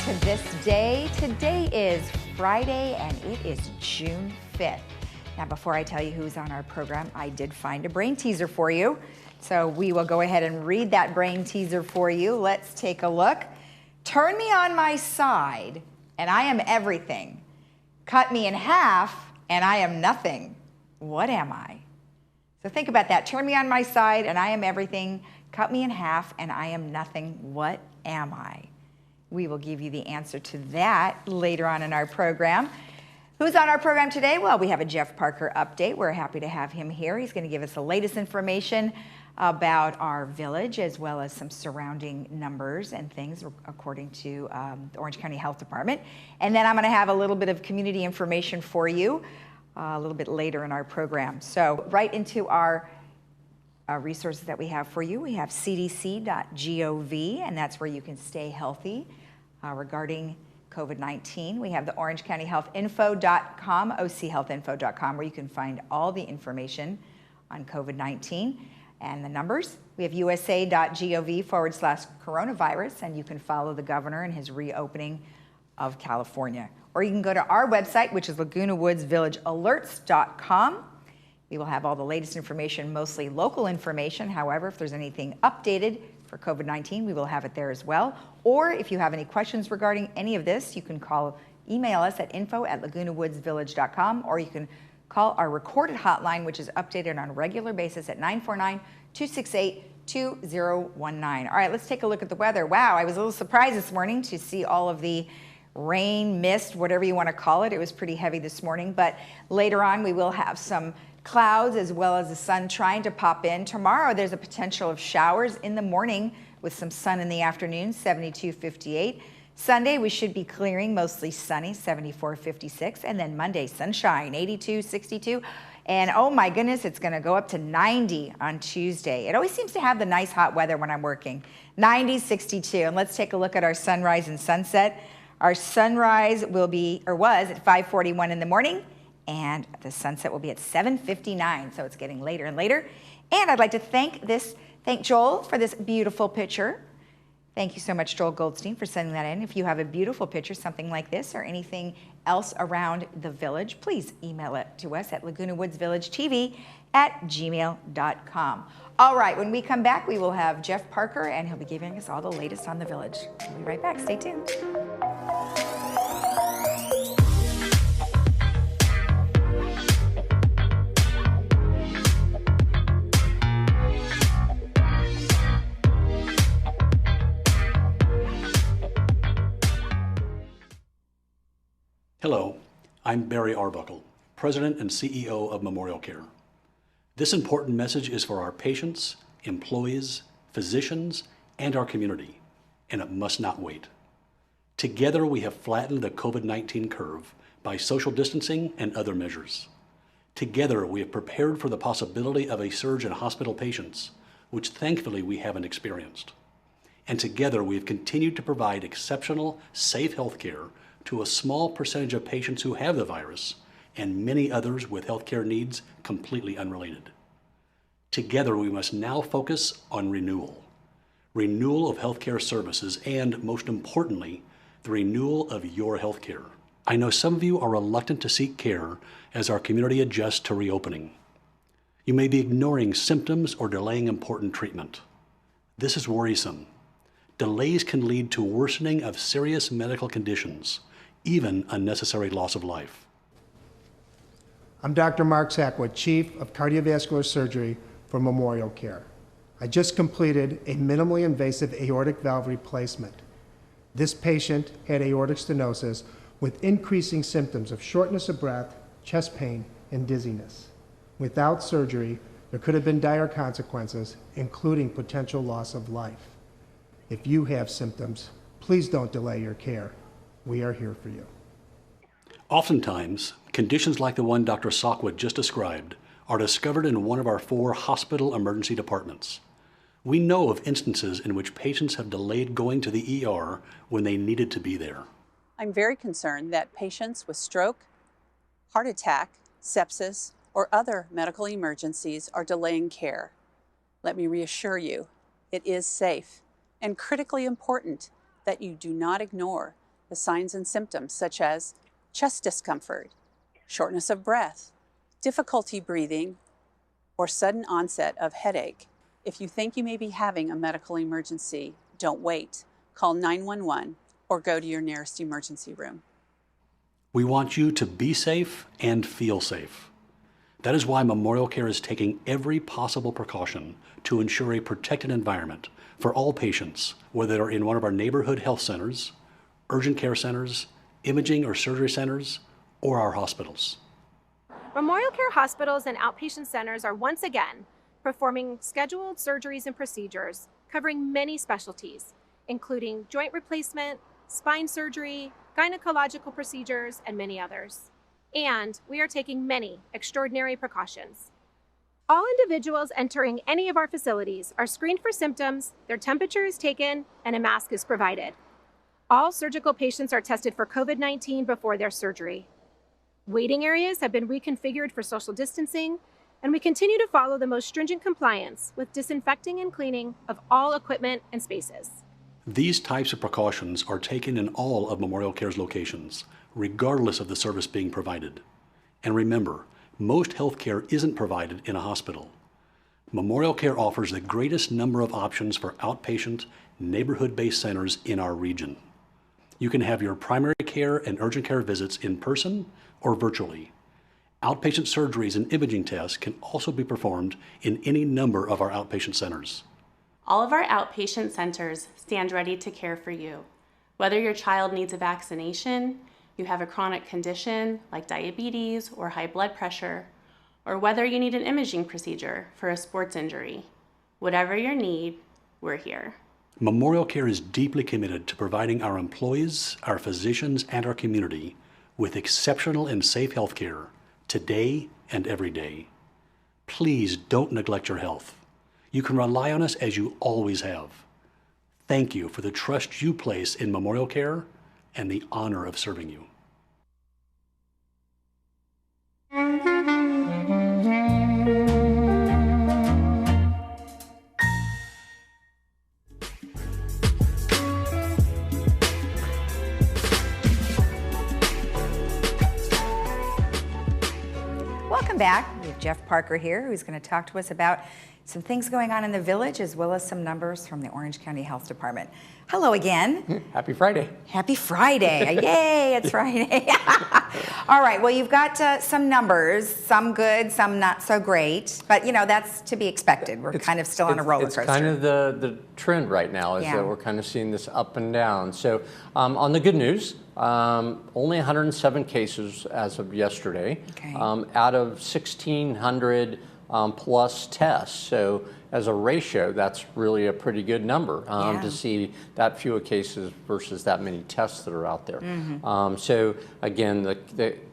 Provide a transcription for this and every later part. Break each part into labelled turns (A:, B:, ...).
A: to This Day. Today is Friday and it is June 5th. Now, before I tell you who's on our program, I did find a brain teaser for you. So we will go ahead and read that brain teaser for you. Let's take a look. Turn me on my side and I am everything. Cut me in half and I am nothing. What am I? So think about that. Turn me on my side and I am everything. Cut me in half and I am nothing. What am I? We will give you the answer to that later on in our program. Who's on our program today? Well, we have a Jeff Parker update. We're happy to have him here. He's going to give us the latest information about our village, as well as some surrounding numbers and things according to the Orange County Health Department. And then I'm going to have a little bit of community information for you a little bit later in our program. So right into our resources that we have for you. We have cdc.gov, and that's where you can stay healthy regarding COVID-19. We have the orangecountyhealthinfo.com, ochealthinfo.com, where you can find all the information on COVID-19 and the numbers. We have usa.gov/coronavirus, and you can follow the governor and his reopening of California. Or you can go to our website, which is Laguna Woods Village Alerts.com. We will have all the latest information, mostly local information. However, if there's anything updated for COVID-19, we will have it there as well. Or if you have any questions regarding any of this, you can email us at info@lagunawoodsvillage.com, or you can call our recorded hotline, which is updated on a regular basis at 949-268-2019. All right, let's take a look at the weather. Wow, I was a little surprised this morning to see all of the rain, mist, whatever you want to call it. It was pretty heavy this morning, but later on we will have some clouds as well as the sun trying to pop in. Tomorrow there's a potential of showers in the morning with some sun in the afternoon, 72-58. Sunday we should be clearing, mostly sunny, 74-56. And then Monday, sunshine, 82-62. And oh my goodness, it's going to go up to 90 on Tuesday. It always seems to have the nice hot weather when I'm working. 90, 62. And let's take a look at our sunrise and sunset. Our sunrise will be, or was, at 5:41 in the morning, and the sunset will be at 7:59, so it's getting later and later. And I'd like to thank Joel for this beautiful picture. Thank you so much, Joel Goldstein, for sending that in. If you have a beautiful picture, something like this, or anything else around the village, please email it to us at lagunawoodsvillagetv@gmail.com. All right, when we come back, we will have Jeff Parker, and he'll be giving us all the latest on the village. We'll be right back. Stay tuned.
B: Hello, I'm Barry Arbuckle, President and CEO of Memorial Care. This important message is for our patients, employees, physicians, and our community, and it must not wait. Together, we have flattened the COVID-19 curve by social distancing and other measures. Together, we have prepared for the possibility of a surge in hospital patients, which thankfully we haven't experienced. And together, we have continued to provide exceptional, safe health care to a small percentage of patients who have the virus and many others with healthcare needs completely unrelated. Together, we must now focus on renewal of healthcare services, and most importantly, the renewal of your healthcare. I know some of you are reluctant to seek care as our community adjusts to reopening. You may be ignoring symptoms or delaying important treatment. This is worrisome. Delays can lead to worsening of serious medical conditions, even unnecessary loss of life.
C: I'm Dr. Mark Sackwood, Chief of Cardiovascular Surgery for Memorial Care. I just completed a minimally invasive aortic valve replacement. This patient had aortic stenosis with increasing symptoms of shortness of breath, chest pain, and dizziness. Without surgery, there could have been dire consequences, including potential loss of life. If you have symptoms, please don't delay your care. We are here for you.
B: Oftentimes, conditions like the one Dr. Sackwood just described are discovered in one of our 4 hospital emergency departments. We know of instances in which patients have delayed going to the ER when they needed to be there.
D: I'm very concerned that patients with stroke, heart attack, sepsis, or other medical emergencies are delaying care. Let me reassure you, it is safe and critically important that you do not ignore The signs and symptoms such as chest discomfort, shortness of breath, difficulty breathing, or sudden onset of headache. If you think you may be having a medical emergency, don't wait. Call 911 or go to your nearest emergency room.
B: We want you to be safe and feel safe. That is why Memorial Care is taking every possible precaution to ensure a protected environment for all patients, whether they're in one of our neighborhood health centers, urgent care centers, imaging or surgery centers, or our hospitals.
E: Memorial Care hospitals and outpatient centers are once again performing scheduled surgeries and procedures covering many specialties, including joint replacement, spine surgery, gynecological procedures, and many others. And we are taking many extraordinary precautions. All individuals entering any of our facilities are screened for symptoms, their temperature is taken, and a mask is provided. All surgical patients are tested for COVID-19 before their surgery. Waiting areas have been reconfigured for social distancing, and we continue to follow the most stringent compliance with disinfecting and cleaning of all equipment and spaces.
B: These types of precautions are taken in all of Memorial Care's locations, regardless of the service being provided. And remember, most health care isn't provided in a hospital. Memorial Care offers the greatest number of options for outpatient, neighborhood-based centers in our region. You can have your primary care and urgent care visits in person or virtually. Outpatient surgeries and imaging tests can also be performed in any number of our outpatient centers.
F: All of our outpatient centers stand ready to care for you. Whether your child needs a vaccination, you have a chronic condition like diabetes or high blood pressure, or whether you need an imaging procedure for a sports injury. Whatever your need, we're here.
B: Memorial Care is deeply committed to providing our employees, our physicians, and our community with exceptional and safe health care today and every day. Please don't neglect your health. You can rely on us as you always have. Thank you for the trust you place in Memorial Care and the honor of serving you.
A: Welcome back. We have Jeff Parker here, who's going to talk to us about some things going on in the village, as well as some numbers from the Orange County Health Department. Hello again.
G: Happy Friday.
A: Happy Friday. Yay, it's Friday. All right, well, you've got some numbers, some good, some not so great, but you know, that's to be expected. We're kind of still on a roller coaster.
G: It's kind of the trend right now is that we're kind of seeing this up and down. So on the good news, only 107 cases as of yesterday, out of 1,600 plus tests. So as a ratio, that's really a pretty good number to see that fewer cases versus that many tests that are out there. So again,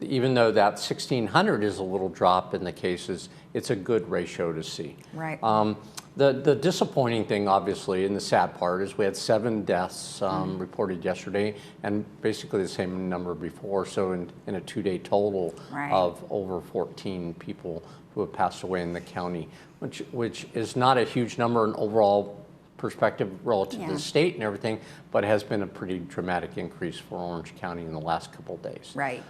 G: even though that 1,600 is a little drop in the cases, it's a good ratio to see.
A: Right.
G: The disappointing thing, obviously, and the sad part is we had 7 deaths reported yesterday, and basically the same number before. So in a 2-day total of over 14 people who have passed away in the county, which is not a huge number in overall perspective relative to the state and everything, but has been a pretty dramatic increase for Orange County in the last couple of days.
A: Right.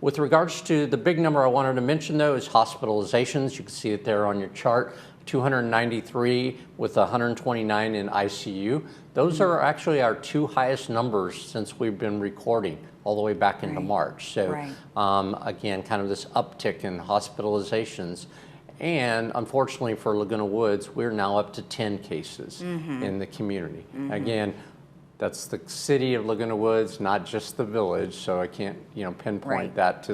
G: With regards to the big number I wanted to mention, though, is hospitalizations. You can see it there on your chart. 293 with 129 in ICU. Those are actually our 2 highest numbers since we've been recording all the way back into March. So again, kind of this uptick in hospitalizations. And unfortunately for Laguna Woods, we're now up to 10 cases in the community. Again, that's the city of Laguna Woods, not just the village. So I can't, pinpoint that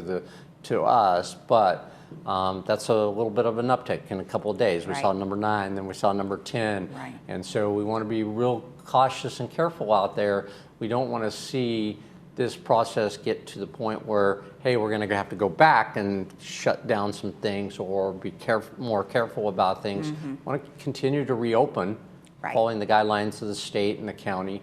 G: to us, but that's a little bit of an uptick in a couple of days. We saw number 9, then we saw number 10. And so we want to be real cautious and careful out there. We don't want to see this process get to the point where, hey, we're going to have to go back and shut down some things or be more careful about things. We want to continue to reopen, following the guidelines of the state and the county,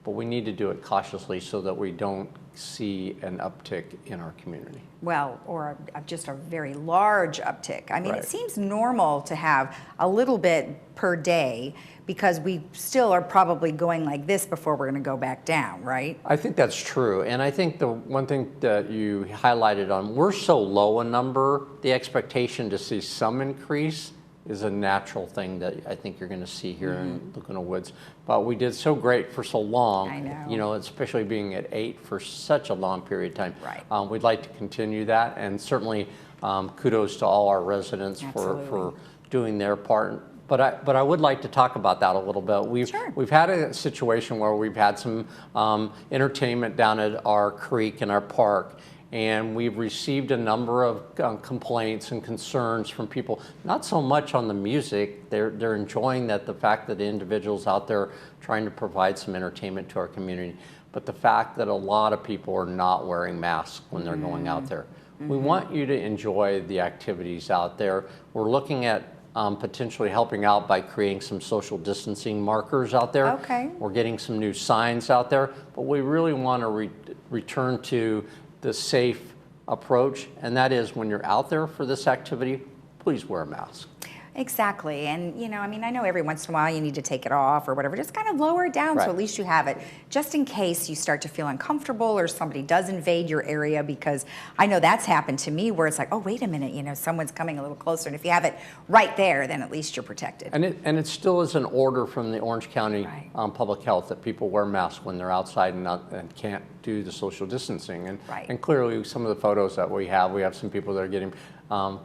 G: but we need to do it cautiously so that we don't see an uptick in our community.
A: Well, or just a very large uptick. I mean,
G: Right.
A: it seems normal to have a little bit per day because we still are probably going like this before we're going to go back down, right?
G: I think that's true. And I think the one thing that you highlighted on, we're so low a number, the expectation to see some increase is a natural thing that I think you're going to see here in Laguna Woods. But we did so great for so long,
A: I know.
G: you know, especially being at 8 for such a long period of time.
A: Right.
G: We'd like to continue that, and certainly kudos to all our residents for
A: Absolutely.
G: doing their part. But I would like to talk about that a little bit. We've had a situation where we've had some entertainment down at our creek and our park, and we've received a number of complaints and concerns from people, not so much on the music. They're enjoying the fact that the individuals out there trying to provide some entertainment to our community, but the fact that a lot of people are not wearing masks when they're going out there. We want you to enjoy the activities out there. We're looking at potentially helping out by creating some social distancing markers out there.
A: Okay.
G: We're getting some new signs out there, but we really want to return to the safe approach, and that is when you're out there for this activity, please wear a mask.
A: Exactly. And, you know, I mean, I know every once in a while you need to take it off or whatever. Just kind of lower it down
G: Right.
A: so at least you have it, just in case you start to feel uncomfortable or somebody does invade your area, because I know that's happened to me where it's like, oh, wait a minute, you know, someone's coming a little closer. And if you have it right there, then at least you're protected.
G: And it still is an order from the Orange County
A: Right.
G: Public Health that people wear masks when they're outside and can't do the social distancing. And,
A: Right.
G: and clearly some of the photos that we have some people that are getting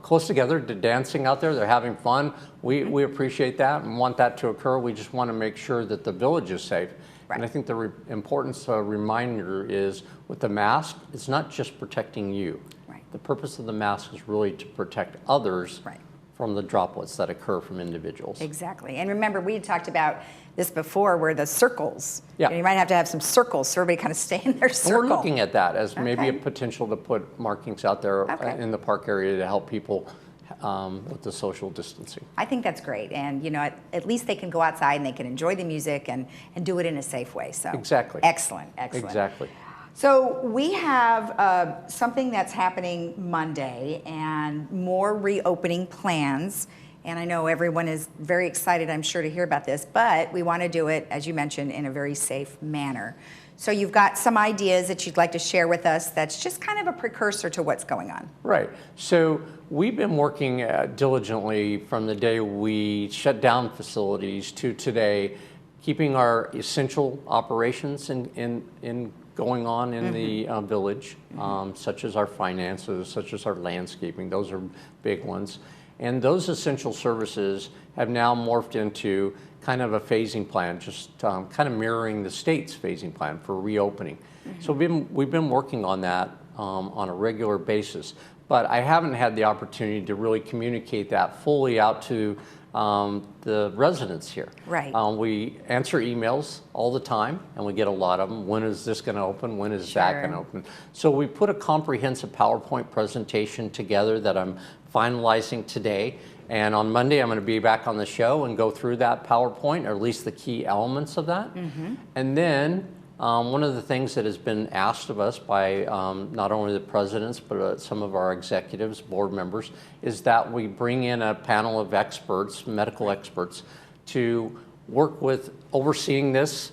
G: close together, dancing out there, they're having fun. We appreciate that and want that to occur. We just want to make sure that the village is safe.
A: Right.
G: And I think the importance reminder is with the mask, it's not just protecting you.
A: Right.
G: The purpose of the mask is really to protect others
A: Right.
G: from the droplets that occur from individuals.
A: Exactly. And remember, we had talked about this before, where the circles.
G: Yeah.
A: You might have to have some circles so everybody kind of stay in their
G: And
A: circle.
G: we're looking at that as maybe a
A: Okay.
G: potential to put markings out there
A: Okay.
G: in the park area to help people with the social distancing.
A: I think that's great. And, you know, at least they can go outside and they can enjoy the music and do it in a safe way. So
G: Exactly.
A: Excellent, excellent.
G: Exactly.
A: So we have something that's happening Monday and more reopening plans. And I know everyone is very excited, I'm sure, to hear about this, but we want to do it, as you mentioned, in a very safe manner. So you've got some ideas that you'd like to share with us that's just kind of a precursor to what's going on.
G: Right. So we've been working diligently from the day we shut down facilities to today, keeping our essential operations in going on in the village, such as our finances, such as our landscaping. Those are big ones. And those essential services have now morphed into kind of a phasing plan, just kind of mirroring the state's phasing plan for reopening. So we've been working on that on a regular basis, but I haven't had the opportunity to really communicate that fully out to the residents here.
A: Right.
G: We answer emails all the time, and we get a lot of them. When is this going to open? When is that going to open? So we put a comprehensive PowerPoint presentation together that I'm finalizing today. And on Monday, I'm going to be back on the show and go through that PowerPoint, or at least the key elements of that. And then one of the things that has been asked of us by not only the presidents, but some of our executives, board members, is that we bring in a panel of experts, medical experts, to work with overseeing this,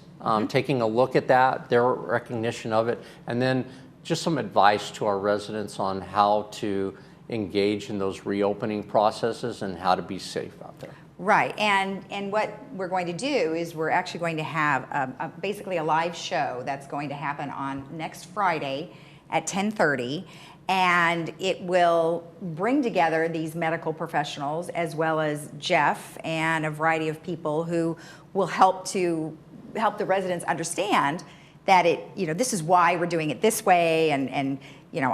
G: taking a look at that, their recognition of it, and then just some advice to our residents on how to engage in those reopening processes and how to be safe out there.
A: Right, and what we're going to do is we're actually going to have basically a live show that's going to happen on next Friday at 10:30, and it will bring together these medical professionals as well as Jeff and a variety of people who will help the residents understand that this is why we're doing it this way, and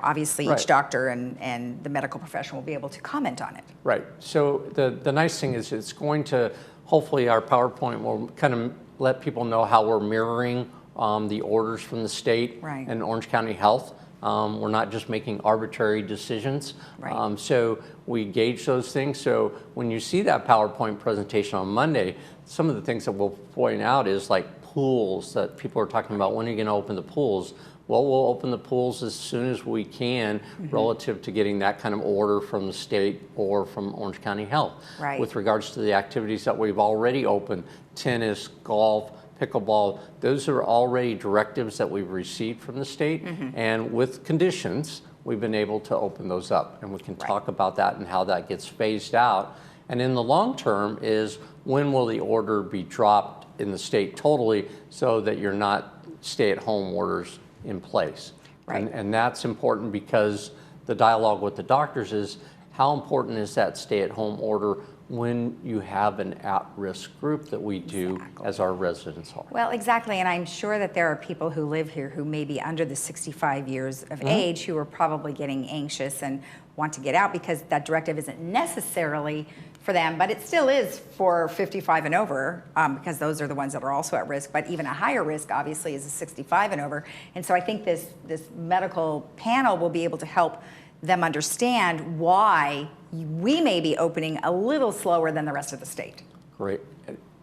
A: obviously each doctor and the medical professional will be able to comment on it.
G: Right. So the nice thing is it's going to, hopefully our PowerPoint will kind of let people know how we're mirroring the orders from the state and Orange County Health. We're not just making arbitrary decisions.
A: Right.
G: So we gauge those things. So when you see that PowerPoint presentation on Monday, some of the things that we'll point out is like, pools that people are talking about. When are you going to open the pools? Well, we'll open the pools as soon as we can relative to getting that kind of order from the state or from Orange County Health.
A: Right.
G: With regards to the activities that we've already opened, tennis, golf, pickleball, those are already directives that we've received from the state. And with conditions, we've been able to open those up. And we can talk about that and how that gets phased out. And in the long term is, when will the order be dropped in the state totally so that you're not stay-at-home orders in place?
A: Right.
G: And that's important, because the dialogue with the doctors is, how important is that stay-at-home order when you have an at-risk group that we do as our residents are?
A: Well, exactly, and I'm sure that there are people who live here who may be under the 65 years of age who are probably getting anxious and want to get out, because that directive isn't necessarily for them, but it still is for 55 and over, because those are the ones that are also at risk. But even a higher risk, obviously, is a 65 and over. And so I think this medical panel will be able to help them understand why we may be opening a little slower than the rest of the state.
G: Great.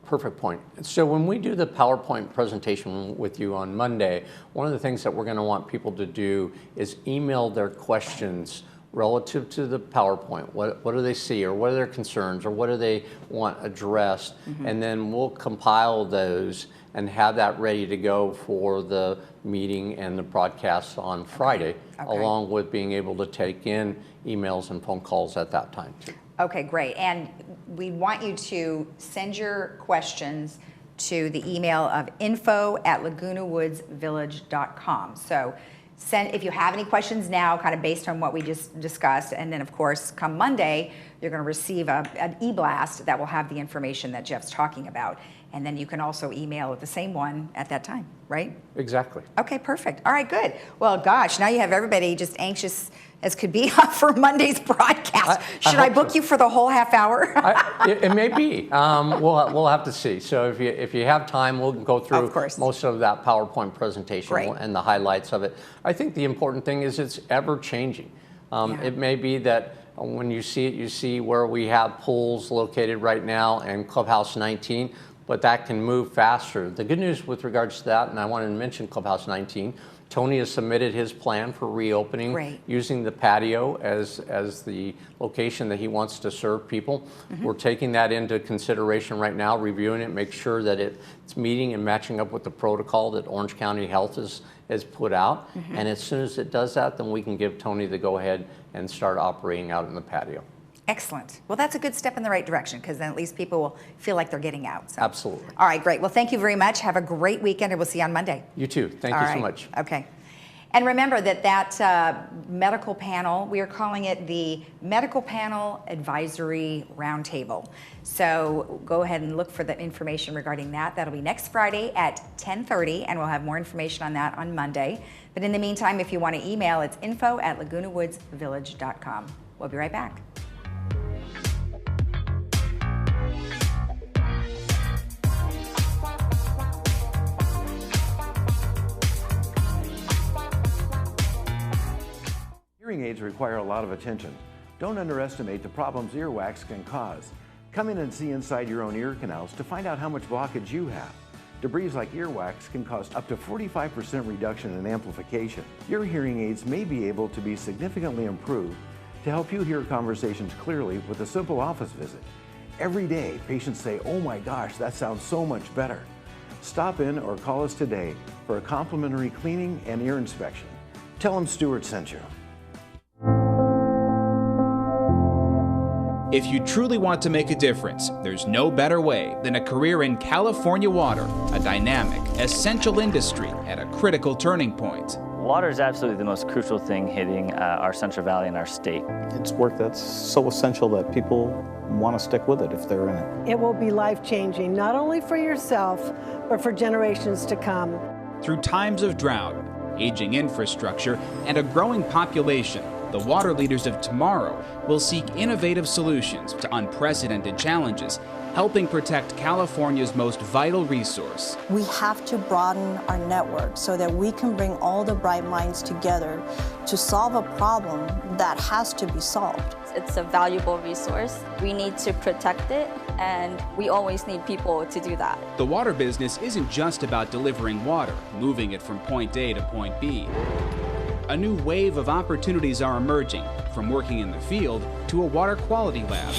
G: Perfect point. So when we do the PowerPoint presentation with you on Monday, one of the things that we're going to want people to do is email their questions relative to the PowerPoint. What do they see, or what are their concerns, or what do they want addressed? And then we'll compile those and have that ready to go for the meeting and the broadcast on Friday, along with being able to take in emails and phone calls at that time too.
A: Okay, great. And we want you to send your questions to the email of info@lagunawoodsvillage.com. So if you have any questions now, kind of based on what we just discussed, and then of course, come Monday, you're going to receive an e-blast that will have the information that Jeff's talking about. And then you can also email the same one at that time, right?
G: Exactly.
A: Okay, perfect. All right, good. Well, gosh, now you have everybody just anxious as could be for Monday's broadcast. Should I book you for the whole half hour?
G: It may be. We'll have to see. So if you have time, we'll go through most of that PowerPoint presentation and the highlights of it. I think the important thing is it's ever changing. It may be that when you see it, you see where we have pools located right now and Clubhouse 19, but that can move faster. The good news with regards to that, and I wanted to mention Clubhouse 19, Tony has submitted his plan for reopening using the patio as the location that he wants to serve people. We're taking that into consideration right now, reviewing it, make sure that it's meeting and matching up with the protocol that Orange County Health has put out. And as soon as it does that, then we can give Tony the go-ahead and start operating out in the patio.
A: Excellent. Well, that's a good step in the right direction, because then at least people will feel like they're getting out. So.
G: Absolutely.
A: All right, great. Well, thank you very much. Have a great weekend, and we'll see you on Monday.
G: You too. Thank you so much.
A: Okay. And remember that medical panel, we are calling it the Medical Panel Advisory Roundtable. So go ahead and look for the information regarding that. That'll be next Friday at 10:30, and we'll have more information on that on Monday. But in the meantime, if you want to email, it's info@lagunawoodsvillage.com. We'll be right back.
H: Hearing aids require a lot of attention. Don't underestimate the problems earwax can cause. Come in and see inside your own ear canals to find out how much blockage you have. Debris like earwax can cause up to 45% reduction in amplification. Your hearing aids may be able to be significantly improved to help you hear conversations clearly with a simple office visit. Every day, patients say, "Oh my gosh, that sounds so much better." Stop in or call us today for a complimentary cleaning and ear inspection. Tell them Stuart sent you.
I: If you truly want to make a difference, there's no better way than a career in California water, a dynamic, essential industry at a critical turning point.
J: Water is absolutely the most crucial thing hitting our Central Valley and our state.
K: It's work that's so essential that people want to stick with it if they're in it.
L: It will be life-changing, not only for yourself, but for generations to come.
I: Through times of drought, aging infrastructure, and a growing population, the water leaders of tomorrow will seek innovative solutions to unprecedented challenges, helping protect California's most vital resource.
M: We have to broaden our network so that we can bring all the bright minds together to solve a problem that has to be solved.
N: It's a valuable resource. We need to protect it and we always need people to do that.
I: The water business isn't just about delivering water, moving it from point A to point B. A new wave of opportunities are emerging, from working in the field to a water quality lab,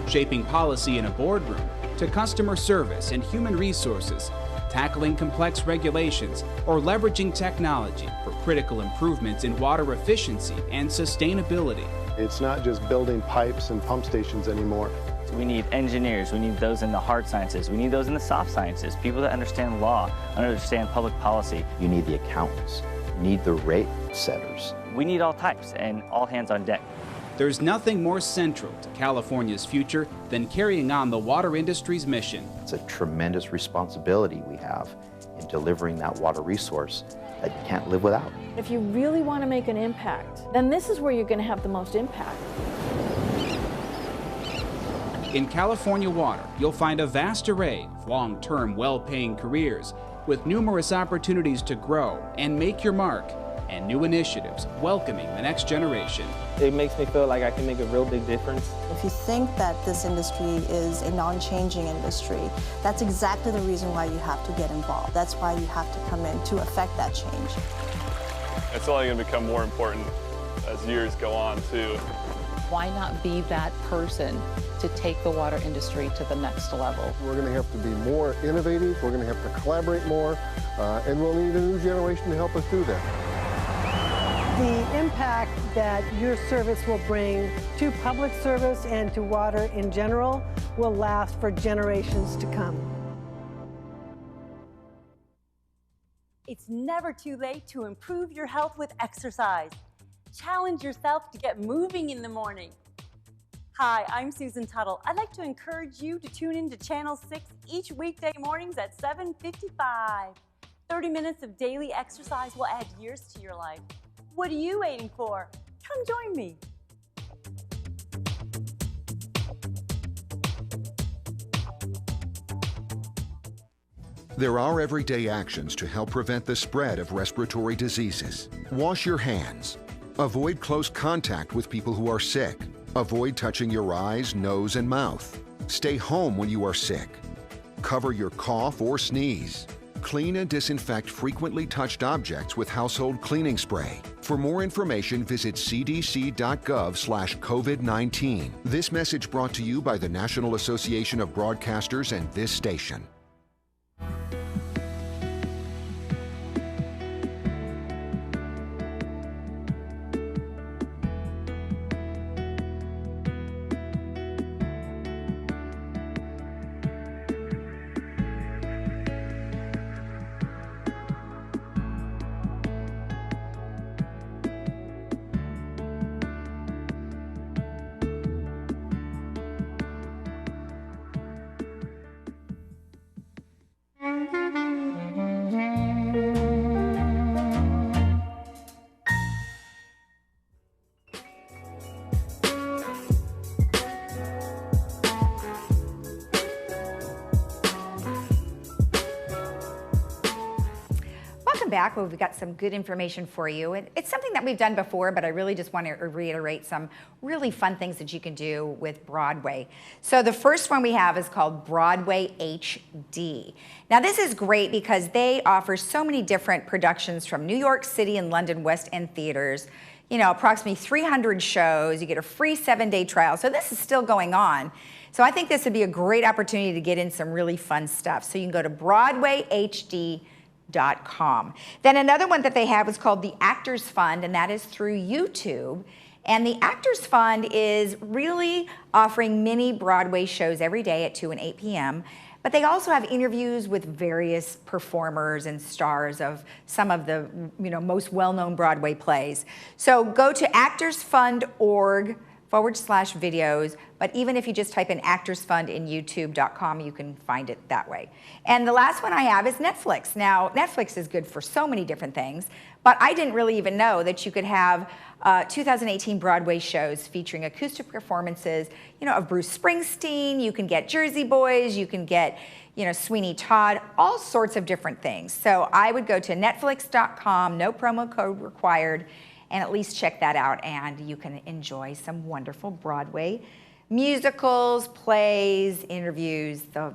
I: shaping policy in a boardroom to customer service and human resources, tackling complex regulations, or leveraging technology for critical improvements in water efficiency and sustainability.
O: It's not just building pipes and pump stations anymore.
J: We need engineers, we need those in the hard sciences, we need those in the soft sciences, people that understand law, understand public policy.
P: You need the accountants, you need the rate setters.
J: We need all types and all hands on deck.
I: There's nothing more central to California's future than carrying on the water industry's mission.
P: It's a tremendous responsibility we have in delivering that water resource that you can't live without.
Q: If you really want to make an impact, then this is where you're going to have the most impact.
I: In California Water, you'll find a vast array of long-term, well-paying careers with numerous opportunities to grow and make your mark, and new initiatives welcoming the next generation.
R: It makes me feel like I can make a real big difference.
M: If you think that this industry is a non-changing industry, that's exactly the reason why you have to get involved. That's why you have to come in to affect that change.
S: It's only going to become more important as years go on, too.
T: Why not be that person to take the water industry to the next level?
O: We're going to have to be more innovative, we're going to have to collaborate more, and we'll need a new generation to help us do that.
L: The impact that your service will bring to public service and to water in general will last for generations to come.
U: It's never too late to improve your health with exercise. Challenge yourself to get moving in the morning. Hi, I'm Susan Tuttle. I'd like to encourage you to tune in to Channel 6 each weekday mornings at 7:55. 30 minutes of daily exercise will add years to your life. What are you waiting for? Come join me.
V: There are everyday actions to help prevent the spread of respiratory diseases. Wash your hands. Avoid close contact with people who are sick. Avoid touching your eyes, nose, and mouth. Stay home when you are sick. Cover your cough or sneeze. Clean and disinfect frequently touched objects with household cleaning spray. For more information, visit cdc.gov/COVID-19. This message brought to you by the National Association of Broadcasters and this station.
A: Back where we've got some good information for you. It's something that we've done before, but I really just want to reiterate some really fun things that you can do with Broadway. So the first one we have is called Broadway HD. Now this is great because they offer so many different productions from New York City and London West End theaters. You know, approximately 300 shows. You get a free 7-day trial. So this is still going on. So I think this would be a great opportunity to get in some really fun stuff. So you can go to BroadwayHD.com. Then another one that they have is called the Actors Fund, and that is through YouTube. And the Actors Fund is really offering mini Broadway shows every day at 2 and 8 p.m. But they also have interviews with various performers and stars of some of the most well-known Broadway plays. So go to actorsfund.org/videos, but even if you just type in Actors Fund in YouTube.com, you can find it that way. And the last one I have is Netflix. Now, Netflix is good for so many different things, but I didn't really even know that you could have 2018 Broadway shows featuring acoustic performances, of Bruce Springsteen. You can get Jersey Boys, you can get, Sweeney Todd, all sorts of different things. So I would go to netflix.com, no promo code required, and at least check that out, and you can enjoy some wonderful Broadway musicals, plays, interviews, the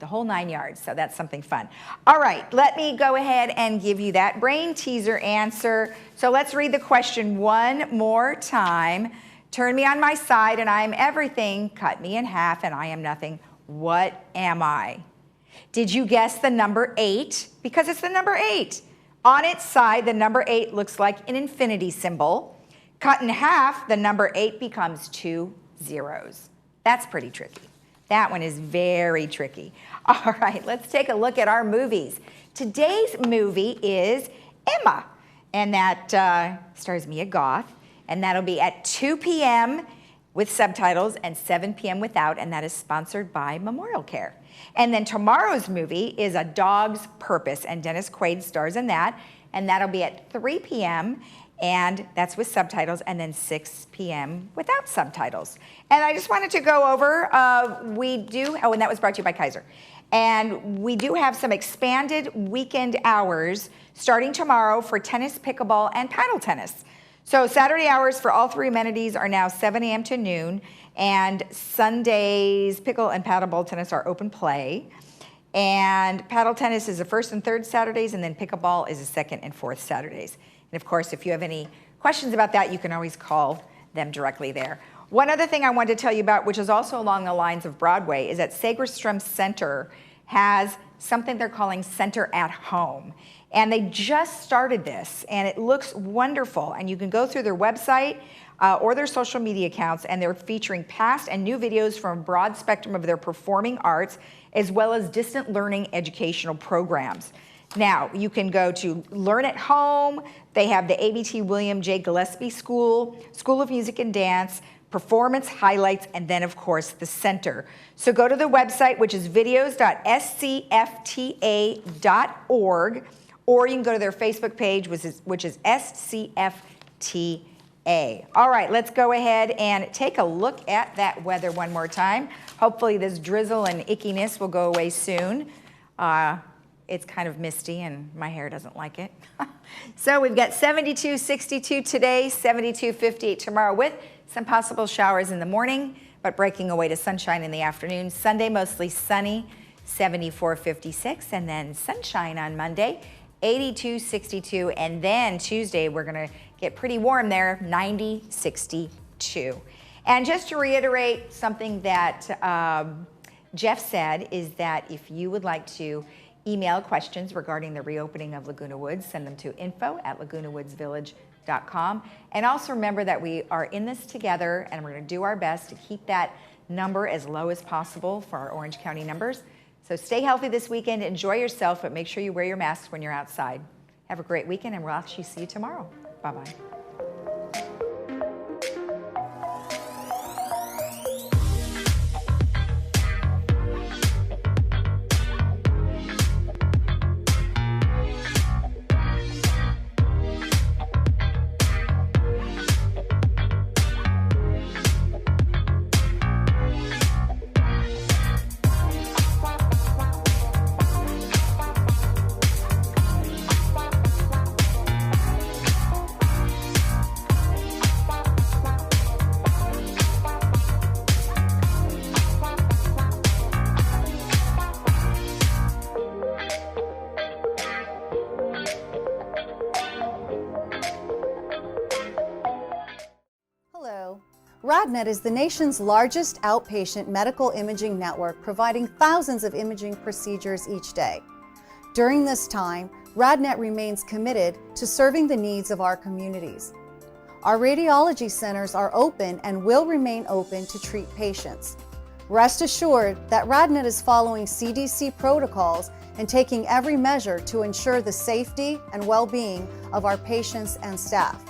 A: whole 9 yards. So that's something fun. All right, let me go ahead and give you that brain teaser answer. So let's read the question one more time. Turn me on my side and I am everything. Cut me in half and I am nothing. What am I? Did you guess the number 8? Because it's the number 8. On its side, the number 8 looks like an infinity symbol. Cut in half, the number 8 becomes 2 zeros. That's pretty tricky. That one is very tricky. All right, let's take a look at our movies. Today's movie is Emma, and that stars Mia Goth, and that'll be at 2 p.m. with subtitles and 7 p.m. without, and that is sponsored by Memorial Care. And then tomorrow's movie is A Dog's Purpose, and Dennis Quaid stars in that, and that'll be at 3 p.m., and that's with subtitles, and then 6 p.m. without subtitles. And I just wanted to go over, and that was brought to you by Kaiser. And we do have some expanded weekend hours starting tomorrow for tennis, pickleball, and paddle tennis. So Saturday hours for all 3 amenities are now 7 a.m. to noon, and Sundays, pickle and paddleball tennis are open play. And paddle tennis is the first and third Saturdays, and then pickleball is the second and fourth Saturdays. And of course, if you have any questions about that, you can always call them directly there. One other thing I wanted to tell you about, which is also along the lines of Broadway, is that Segerstrom Center has something they're calling Center at Home. And they just started this, and it looks wonderful. And you can go through their website or their social media accounts, and they're featuring past and new videos from a broad spectrum of their performing arts, as well as distant learning educational programs. Now, you can go to Learn at Home. They have the ABT William J. Gillespie School, School of Music and Dance, performance highlights, and then, of course, the center. So go to the website, which is videos.scfta.org, or you can go to their Facebook page, which is SCFTA. All right, let's go ahead and take a look at that weather one more time. Hopefully this drizzle and ickiness will go away soon. It's kind of misty and my hair doesn't like it. So we've got 72, 62 today, 72, 58 tomorrow with some possible showers in the morning, but breaking away to sunshine in the afternoon. Sunday, mostly sunny, 74, 56, and then sunshine on Monday, 82, 62, and then Tuesday, we're gonna get pretty warm there, 90, 62. And just to reiterate something that Jeff said is that if you would like to email questions regarding the reopening of Laguna Woods, send them to info@lagunawoodsvillage.com. And also remember that we are in this together, and we're going to do our best to keep that number as low as possible for our Orange County numbers. So stay healthy this weekend, enjoy yourself, but make sure you wear your masks when you're outside. Have a great weekend, and we'll actually see you tomorrow. Bye-bye.
C: RadNet is the nation's largest outpatient medical imaging network, providing thousands of imaging procedures each day. During this time, RadNet remains committed to serving the needs of our communities. Our radiology centers are open and will remain open to treat patients. Rest assured that RadNet is following CDC protocols and taking every measure to ensure the safety and well-being of our patients and staff.